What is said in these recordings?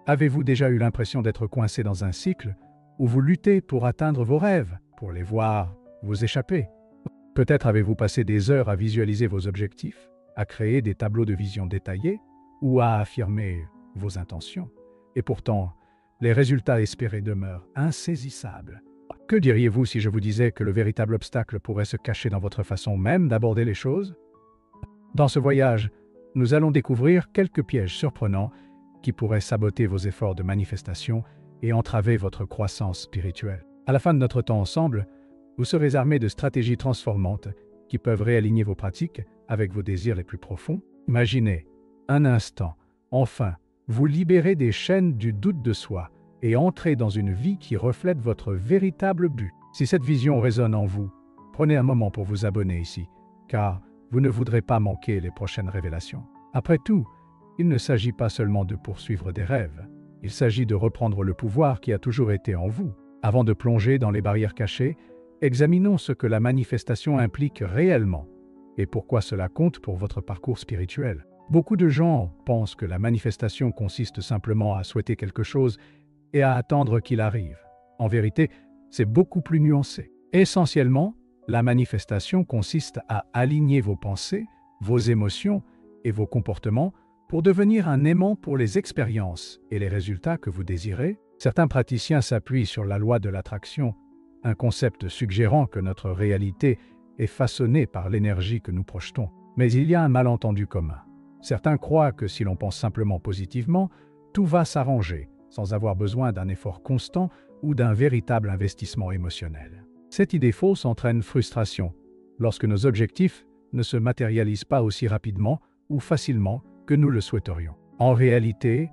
Avez-vous déjà eu l'impression d'être coincé dans un cycle où vous luttez pour atteindre vos rêves, pour les voir vous échapper? Peut-être avez-vous passé des heures à visualiser vos objectifs, à créer des tableaux de vision détaillés ou à affirmer vos intentions. Et pourtant, les résultats espérés demeurent insaisissables. Que diriez-vous si je vous disais que le véritable obstacle pourrait se cacher dans votre façon même d'aborder les choses? Dans ce voyage, nous allons découvrir quelques pièges surprenants qui pourraient saboter vos efforts de manifestation et entraver votre croissance spirituelle. À la fin de notre temps ensemble, vous serez armé de stratégies transformantes qui peuvent réaligner vos pratiques avec vos désirs les plus profonds. Imaginez, un instant, enfin, vous libérer des chaînes du doute de soi et entrer dans une vie qui reflète votre véritable but. Si cette vision résonne en vous, prenez un moment pour vous abonner ici, car vous ne voudrez pas manquer les prochaines révélations. Après tout, il ne s'agit pas seulement de poursuivre des rêves, il s'agit de reprendre le pouvoir qui a toujours été en vous. Avant de plonger dans les barrières cachées, examinons ce que la manifestation implique réellement et pourquoi cela compte pour votre parcours spirituel. Beaucoup de gens pensent que la manifestation consiste simplement à souhaiter quelque chose et à attendre qu'il arrive. En vérité, c'est beaucoup plus nuancé. Essentiellement, la manifestation consiste à aligner vos pensées, vos émotions et vos comportements pour devenir un aimant pour les expériences et les résultats que vous désirez. Certains praticiens s'appuient sur la loi de l'attraction, un concept suggérant que notre réalité est façonnée par l'énergie que nous projetons. Mais il y a un malentendu commun. Certains croient que si l'on pense simplement positivement, tout va s'arranger, sans avoir besoin d'un effort constant ou d'un véritable investissement émotionnel. Cette idée fausse entraîne frustration, lorsque nos objectifs ne se matérialisent pas aussi rapidement ou facilement que nous le souhaiterions. En réalité,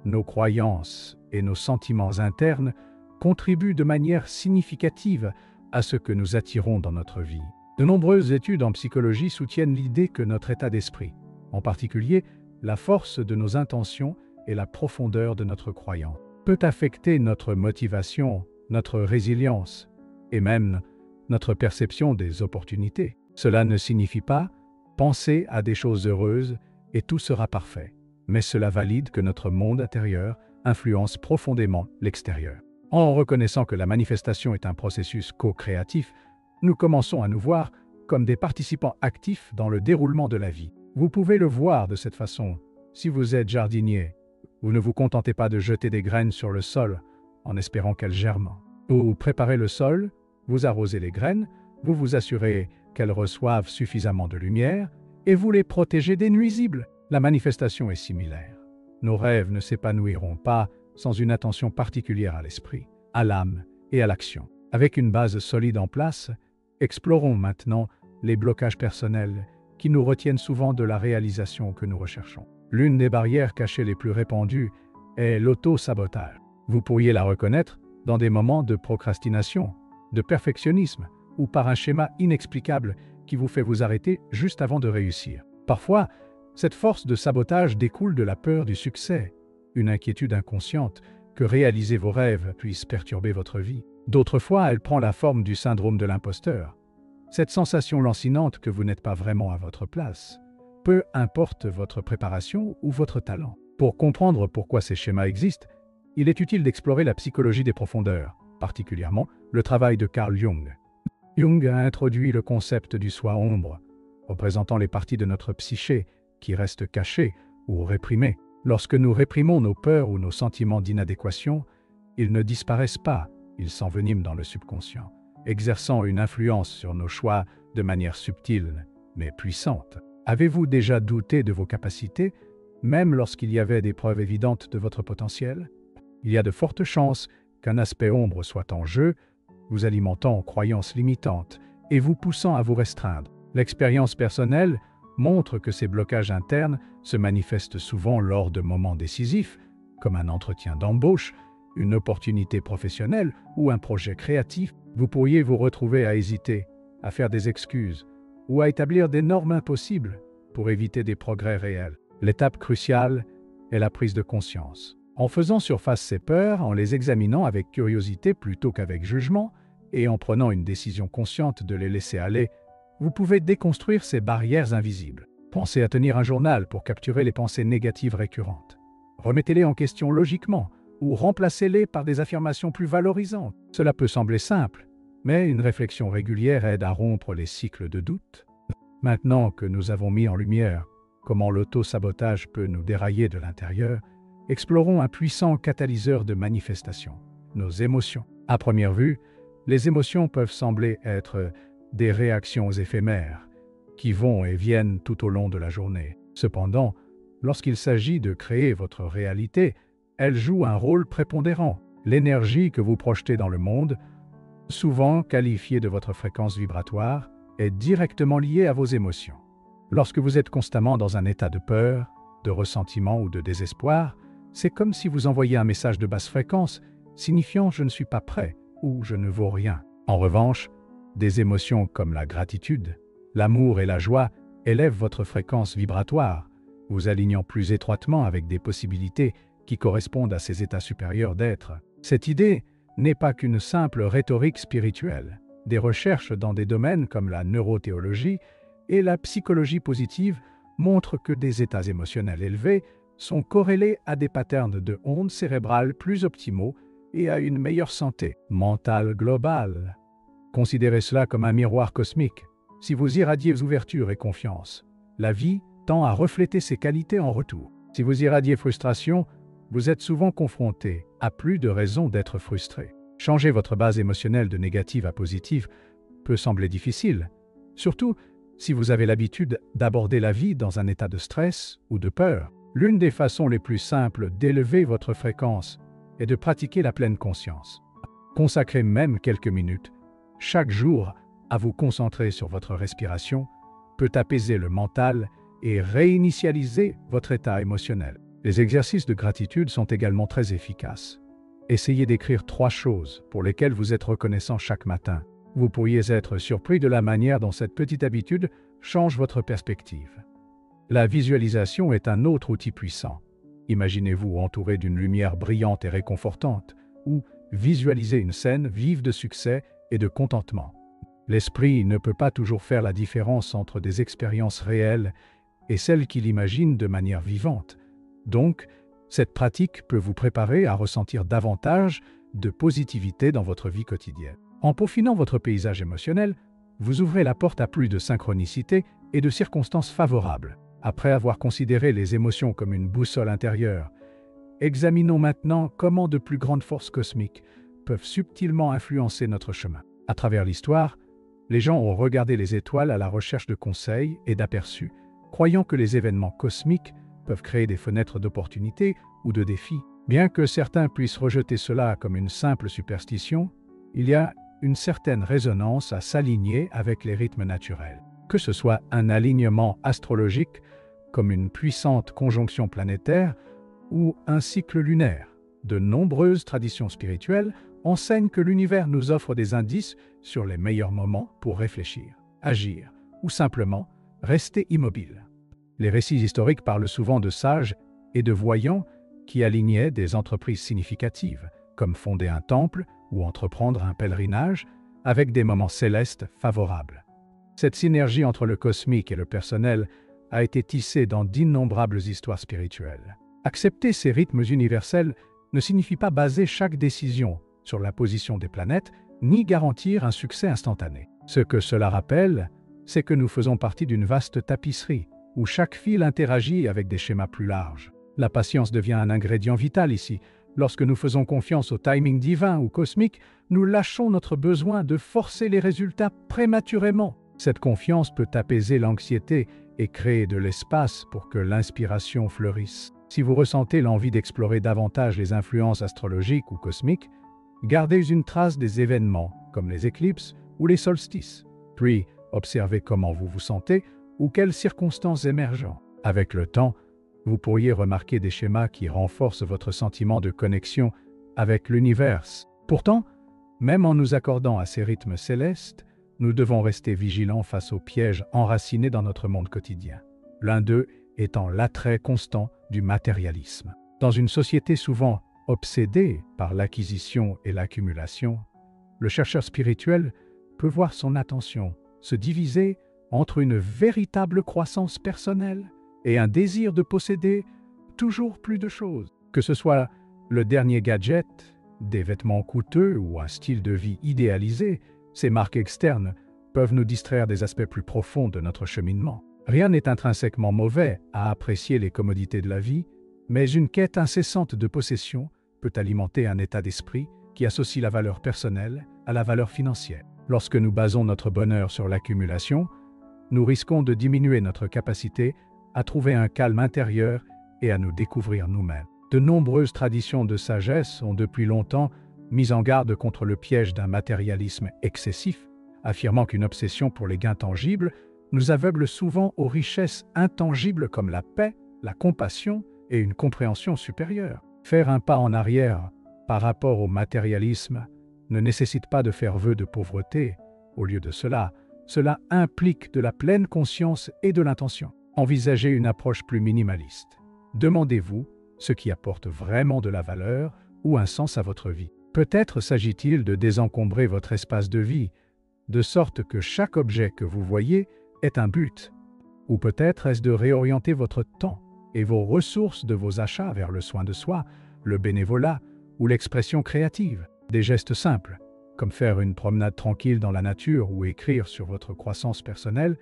nos croyances et nos sentiments internes contribuent de manière significative à ce que nous attirons dans notre vie. De nombreuses études en psychologie soutiennent l'idée que notre état d'esprit, en particulier la force de nos intentions et la profondeur de notre croyance, peut affecter notre motivation, notre résilience et même notre perception des opportunités. Cela ne signifie pas « penser à des choses heureuses et tout sera parfait », mais cela valide que notre monde intérieur influence profondément l'extérieur. En reconnaissant que la manifestation est un processus co-créatif, nous commençons à nous voir comme des participants actifs dans le déroulement de la vie. Vous pouvez le voir de cette façon. Si vous êtes jardinier, vous ne vous contentez pas de jeter des graines sur le sol en espérant qu'elles germent. Vous préparez le sol, vous arrosez les graines, vous vous assurez qu'elles reçoivent suffisamment de lumière et vous les protégez des nuisibles. La manifestation est similaire. Nos rêves ne s'épanouiront pas sans une attention particulière à l'esprit, à l'âme et à l'action. Avec une base solide en place, explorons maintenant les blocages personnels qui nous retiennent souvent de la réalisation que nous recherchons. L'une des barrières cachées les plus répandues est l'auto-sabotage. Vous pourriez la reconnaître dans des moments de procrastination, de perfectionnisme ou par un schéma inexplicable qui vous fait vous arrêter juste avant de réussir. Parfois, cette force de sabotage découle de la peur du succès, une inquiétude inconsciente que réaliser vos rêves puisse perturber votre vie. D'autres fois, elle prend la forme du syndrome de l'imposteur, cette sensation lancinante que vous n'êtes pas vraiment à votre place, peu importe votre préparation ou votre talent. Pour comprendre pourquoi ces schémas existent, il est utile d'explorer la psychologie des profondeurs, particulièrement le travail de Carl Jung. Jung a introduit le concept du soi ombre, représentant les parties de notre psyché qui restent cachées ou réprimées. Lorsque nous réprimons nos peurs ou nos sentiments d'inadéquation, ils ne disparaissent pas, ils s'enveniment dans le subconscient, exerçant une influence sur nos choix de manière subtile mais puissante. Avez-vous déjà douté de vos capacités, même lorsqu'il y avait des preuves évidentes de votre potentiel? Il y a de fortes chances qu'un aspect ombre soit en jeu, vous alimentant en croyances limitantes et vous poussant à vous restreindre. L'expérience personnelle montre que ces blocages internes se manifestent souvent lors de moments décisifs, comme un entretien d'embauche, une opportunité professionnelle ou un projet créatif. Vous pourriez vous retrouver à hésiter, à faire des excuses ou à établir des normes impossibles pour éviter des progrès réels. L'étape cruciale est la prise de conscience. En faisant surface ces peurs, en les examinant avec curiosité plutôt qu'avec jugement, et en prenant une décision consciente de les laisser aller, vous pouvez déconstruire ces barrières invisibles. Pensez à tenir un journal pour capturer les pensées négatives récurrentes. Remettez-les en question logiquement ou remplacez-les par des affirmations plus valorisantes. Cela peut sembler simple, mais une réflexion régulière aide à rompre les cycles de doute. Maintenant que nous avons mis en lumière comment l'auto-sabotage peut nous dérailler de l'intérieur, explorons un puissant catalyseur de manifestation, nos émotions. À première vue, les émotions peuvent sembler être des réactions éphémères qui vont et viennent tout au long de la journée. Cependant, lorsqu'il s'agit de créer votre réalité, elles jouent un rôle prépondérant. L'énergie que vous projetez dans le monde, souvent qualifiée de votre fréquence vibratoire, est directement liée à vos émotions. Lorsque vous êtes constamment dans un état de peur, de ressentiment ou de désespoir, c'est comme si vous envoyiez un message de basse fréquence signifiant « je ne suis pas prêt » ou « je ne vaux rien ». En revanche, des émotions comme la gratitude, l'amour et la joie élèvent votre fréquence vibratoire, vous alignant plus étroitement avec des possibilités qui correspondent à ces états supérieurs d'être. Cette idée n'est pas qu'une simple rhétorique spirituelle. Des recherches dans des domaines comme la neurothéologie et la psychologie positive montrent que des états émotionnels élevés sont corrélés à des patterns de ondes cérébrales plus optimaux et à une meilleure santé mentale globale. Considérez cela comme un miroir cosmique. Si vous irradiez ouverture et confiance, la vie tend à refléter ces qualités en retour. Si vous irradiez frustration, vous êtes souvent confronté à plus de raisons d'être frustré. Changer votre base émotionnelle de négative à positive peut sembler difficile, surtout si vous avez l'habitude d'aborder la vie dans un état de stress ou de peur. L'une des façons les plus simples d'élever votre fréquence est de pratiquer la pleine conscience. Consacrez même quelques minutes chaque jour à vous concentrer sur votre respiration peut apaiser le mental et réinitialiser votre état émotionnel. Les exercices de gratitude sont également très efficaces. Essayez d'écrire 3 choses pour lesquelles vous êtes reconnaissant chaque matin. Vous pourriez être surpris de la manière dont cette petite habitude change votre perspective. La visualisation est un autre outil puissant. Imaginez-vous entouré d'une lumière brillante et réconfortante, ou visualisez une scène vive de succès et de contentement. L'esprit ne peut pas toujours faire la différence entre des expériences réelles et celles qu'il imagine de manière vivante. Donc, cette pratique peut vous préparer à ressentir davantage de positivité dans votre vie quotidienne. En peaufinant votre paysage émotionnel, vous ouvrez la porte à plus de synchronicité et de circonstances favorables. Après avoir considéré les émotions comme une boussole intérieure, examinons maintenant comment de plus grandes forces cosmiques peuvent subtilement influencer notre chemin. À travers l'histoire, les gens ont regardé les étoiles à la recherche de conseils et d'aperçus, croyant que les événements cosmiques peuvent créer des fenêtres d'opportunités ou de défis. Bien que certains puissent rejeter cela comme une simple superstition, il y a une certaine résonance à s'aligner avec les rythmes naturels. Que ce soit un alignement astrologique, comme une puissante conjonction planétaire, ou un cycle lunaire, de nombreuses traditions spirituelles enseignent que l'univers nous offre des indices sur les meilleurs moments pour réfléchir, agir ou simplement rester immobile. Les récits historiques parlent souvent de sages et de voyants qui alignaient des entreprises significatives, comme fonder un temple ou entreprendre un pèlerinage, avec des moments célestes favorables. Cette synergie entre le cosmique et le personnel a été tissée dans d'innombrables histoires spirituelles. Accepter ces rythmes universels ne signifie pas baser chaque décision sur la position des planètes, ni garantir un succès instantané. Ce que cela rappelle, c'est que nous faisons partie d'une vaste tapisserie, où chaque fil interagit avec des schémas plus larges. La patience devient un ingrédient vital ici. Lorsque nous faisons confiance au timing divin ou cosmique, nous lâchons notre besoin de forcer les résultats prématurément. Cette confiance peut apaiser l'anxiété et créer de l'espace pour que l'inspiration fleurisse. Si vous ressentez l'envie d'explorer davantage les influences astrologiques ou cosmiques, gardez une trace des événements, comme les éclipses ou les solstices. Puis, observez comment vous vous sentez ou quelles circonstances émergent. Avec le temps, vous pourriez remarquer des schémas qui renforcent votre sentiment de connexion avec l'univers. Pourtant, même en nous accordant à ces rythmes célestes, nous devons rester vigilants face aux pièges enracinés dans notre monde quotidien. L'un d'eux étant l'attrait constant du matérialisme. Dans une société souvent obsédée par l'acquisition et l'accumulation, le chercheur spirituel peut voir son attention se diviser entre une véritable croissance personnelle et un désir de posséder toujours plus de choses. Que ce soit le dernier gadget, des vêtements coûteux ou un style de vie idéalisé, ces marques externes peuvent nous distraire des aspects plus profonds de notre cheminement. Rien n'est intrinsèquement mauvais à apprécier les commodités de la vie, mais une quête incessante de possession peut alimenter un état d'esprit qui associe la valeur personnelle à la valeur financière. Lorsque nous basons notre bonheur sur l'accumulation, nous risquons de diminuer notre capacité à trouver un calme intérieur et à nous découvrir nous-mêmes. De nombreuses traditions de sagesse ont depuis longtemps mis en garde contre le piège d'un matérialisme excessif, affirmant qu'une obsession pour les gains tangibles nous aveugle souvent aux richesses intangibles comme la paix, la compassion et une compréhension supérieure. Faire un pas en arrière par rapport au matérialisme ne nécessite pas de faire vœu de pauvreté. Au lieu de cela, cela implique de la pleine conscience et de l'intention. Envisagez une approche plus minimaliste. Demandez-vous ce qui apporte vraiment de la valeur ou un sens à votre vie. Peut-être s'agit-il de désencombrer votre espace de vie, de sorte que chaque objet que vous voyez est un but. Ou peut-être est-ce de réorienter votre temps et vos ressources de vos achats vers le soin de soi, le bénévolat ou l'expression créative. Des gestes simples, comme faire une promenade tranquille dans la nature ou écrire sur votre croissance personnelle,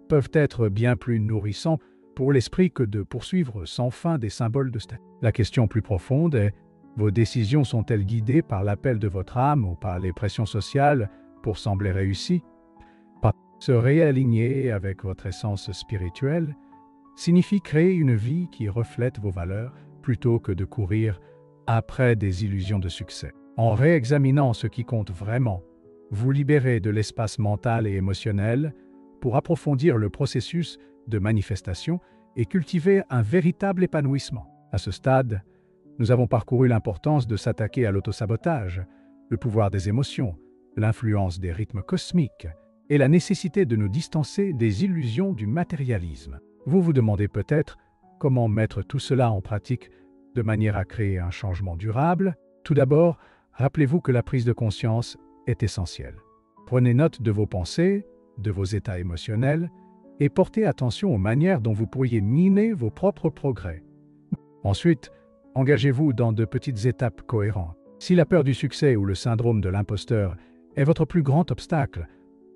peuvent être bien plus nourrissants pour l'esprit que de poursuivre sans fin des symboles de statut. La question plus profonde est: vos décisions sont-elles guidées par l'appel de votre âme ou par les pressions sociales pour sembler réussies? Se réaligner avec votre essence spirituelle signifie créer une vie qui reflète vos valeurs plutôt que de courir après des illusions de succès. En réexaminant ce qui compte vraiment, vous libérez de l'espace mental et émotionnel pour approfondir le processus de manifestation et cultiver un véritable épanouissement. À ce stade, nous avons parcouru l'importance de s'attaquer à l'autosabotage, le pouvoir des émotions, l'influence des rythmes cosmiques et la nécessité de nous distancer des illusions du matérialisme. Vous vous demandez peut-être comment mettre tout cela en pratique de manière à créer un changement durable. Tout d'abord, rappelez-vous que la prise de conscience est essentielle. Prenez note de vos pensées, de vos états émotionnels et portez attention aux manières dont vous pourriez miner vos propres progrès. Ensuite, engagez-vous dans de petites étapes cohérentes. Si la peur du succès ou le syndrome de l'imposteur est votre plus grand obstacle,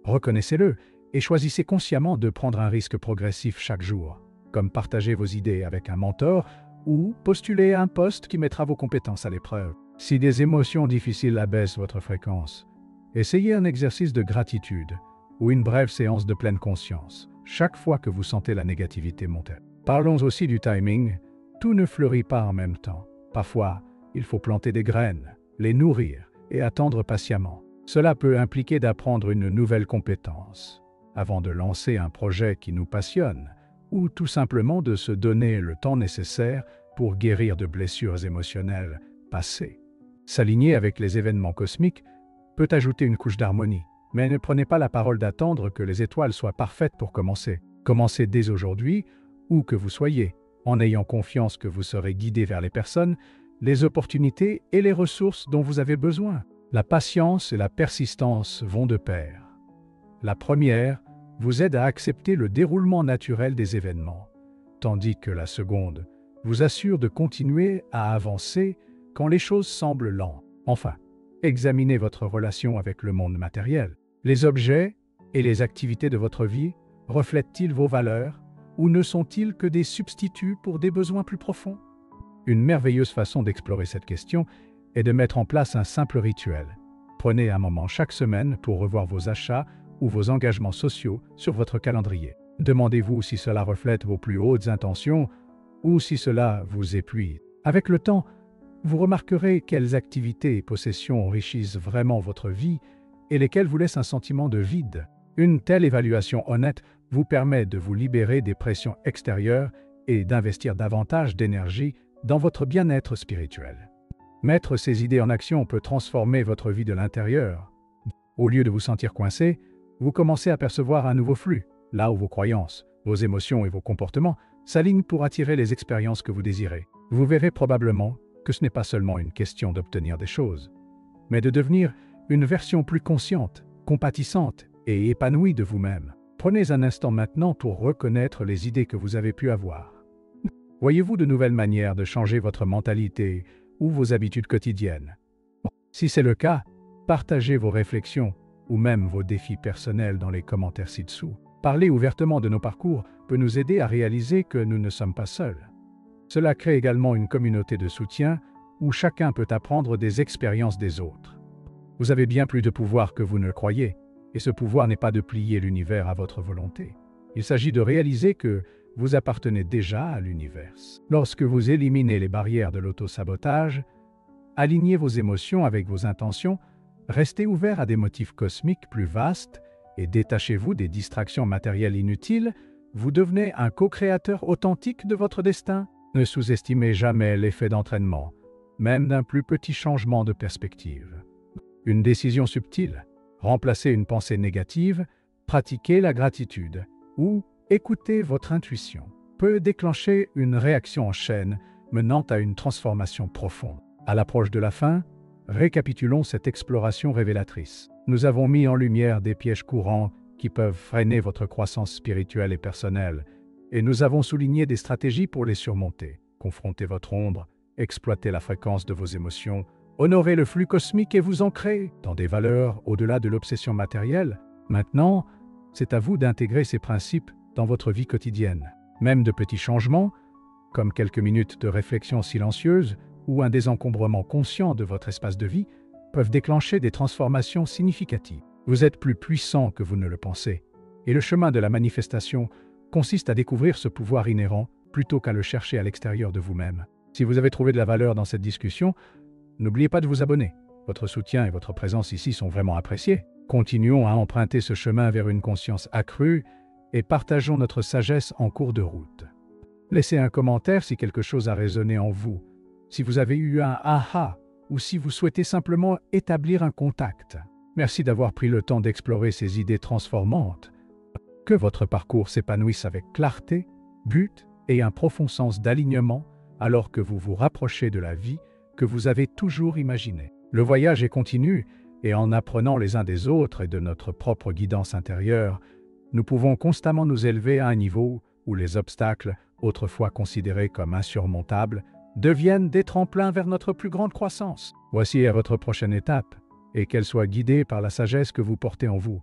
reconnaissez-le et choisissez consciemment de prendre un risque progressif chaque jour, comme partager vos idées avec un mentor ou postuler à un poste qui mettra vos compétences à l'épreuve. Si des émotions difficiles abaissent votre fréquence, essayez un exercice de gratitude ou une brève séance de pleine conscience chaque fois que vous sentez la négativité monter. Parlons aussi du timing. Tout ne fleurit pas en même temps. Parfois, il faut planter des graines, les nourrir et attendre patiemment. Cela peut impliquer d'apprendre une nouvelle compétence avant de lancer un projet qui nous passionne ou tout simplement de se donner le temps nécessaire pour guérir de blessures émotionnelles passées. S'aligner avec les événements cosmiques peut ajouter une couche d'harmonie, mais ne prenez pas la parole d'attendre que les étoiles soient parfaites pour commencer. Commencez dès aujourd'hui, où que vous soyez, en ayant confiance que vous serez guidé vers les personnes, les opportunités et les ressources dont vous avez besoin. La patience et la persistance vont de pair. La première vous aide à accepter le déroulement naturel des événements, tandis que la seconde vous assure de continuer à avancer quand les choses semblent lentes. Enfin, examinez votre relation avec le monde matériel. Les objets et les activités de votre vie reflètent-ils vos valeurs ou ne sont-ils que des substituts pour des besoins plus profonds? Une merveilleuse façon d'explorer cette question est de mettre en place un simple rituel. Prenez un moment chaque semaine pour revoir vos achats ou vos engagements sociaux sur votre calendrier. Demandez-vous si cela reflète vos plus hautes intentions ou si cela vous épuise. Avec le temps, vous remarquerez quelles activités et possessions enrichissent vraiment votre vie et lesquelles vous laissent un sentiment de vide. Une telle évaluation honnête vous permet de vous libérer des pressions extérieures et d'investir davantage d'énergie dans votre bien-être spirituel. Mettre ces idées en action peut transformer votre vie de l'intérieur. Au lieu de vous sentir coincé, vous commencez à percevoir un nouveau flux, là où vos croyances, vos émotions et vos comportements s'alignent pour attirer les expériences que vous désirez. Vous verrez probablement que ce n'est pas seulement une question d'obtenir des choses, mais de devenir une version plus consciente, compatissante et épanouie de vous-même. Prenez un instant maintenant pour reconnaître les idées que vous avez pu avoir. Voyez-vous de nouvelles manières de changer votre mentalité ou vos habitudes quotidiennes? Si c'est le cas, partagez vos réflexions ou même vos défis personnels dans les commentaires ci-dessous. Parler ouvertement de nos parcours peut nous aider à réaliser que nous ne sommes pas seuls. Cela crée également une communauté de soutien où chacun peut apprendre des expériences des autres. Vous avez bien plus de pouvoir que vous ne le croyez, et ce pouvoir n'est pas de plier l'univers à votre volonté. Il s'agit de réaliser que vous appartenez déjà à l'univers. Lorsque vous éliminez les barrières de l'auto-sabotage, alignez vos émotions avec vos intentions, restez ouvert à des motifs cosmiques plus vastes et détachez-vous des distractions matérielles inutiles, vous devenez un co-créateur authentique de votre destin. Ne sous-estimez jamais l'effet d'entraînement, même d'un plus petit changement de perspective. Une décision subtile, remplacer une pensée négative, pratiquer la gratitude ou écouter votre intuition peut déclencher une réaction en chaîne menant à une transformation profonde. À l'approche de la fin, récapitulons cette exploration révélatrice. Nous avons mis en lumière des pièges courants qui peuvent freiner votre croissance spirituelle et personnelle, et nous avons souligné des stratégies pour les surmonter. Confrontez votre ombre, exploitez la fréquence de vos émotions, honorez le flux cosmique et vous ancrez dans des valeurs au-delà de l'obsession matérielle. Maintenant, c'est à vous d'intégrer ces principes dans votre vie quotidienne. Même de petits changements, comme quelques minutes de réflexion silencieuse ou un désencombrement conscient de votre espace de vie, peuvent déclencher des transformations significatives. Vous êtes plus puissant que vous ne le pensez, et le chemin de la manifestation consiste à découvrir ce pouvoir inhérent plutôt qu'à le chercher à l'extérieur de vous-même. Si vous avez trouvé de la valeur dans cette discussion, n'oubliez pas de vous abonner. Votre soutien et votre présence ici sont vraiment appréciés. Continuons à emprunter ce chemin vers une conscience accrue et partageons notre sagesse en cours de route. Laissez un commentaire si quelque chose a résonné en vous, si vous avez eu un « aha » ou si vous souhaitez simplement établir un contact. Merci d'avoir pris le temps d'explorer ces idées transformantes. Que votre parcours s'épanouisse avec clarté, but et un profond sens d'alignement alors que vous vous rapprochez de la vie que vous avez toujours imaginée. Le voyage est continu et en apprenant les uns des autres et de notre propre guidance intérieure, nous pouvons constamment nous élever à un niveau où les obstacles, autrefois considérés comme insurmontables, deviennent des tremplins vers notre plus grande croissance. Voici à votre prochaine étape, et qu'elle soit guidée par la sagesse que vous portez en vous.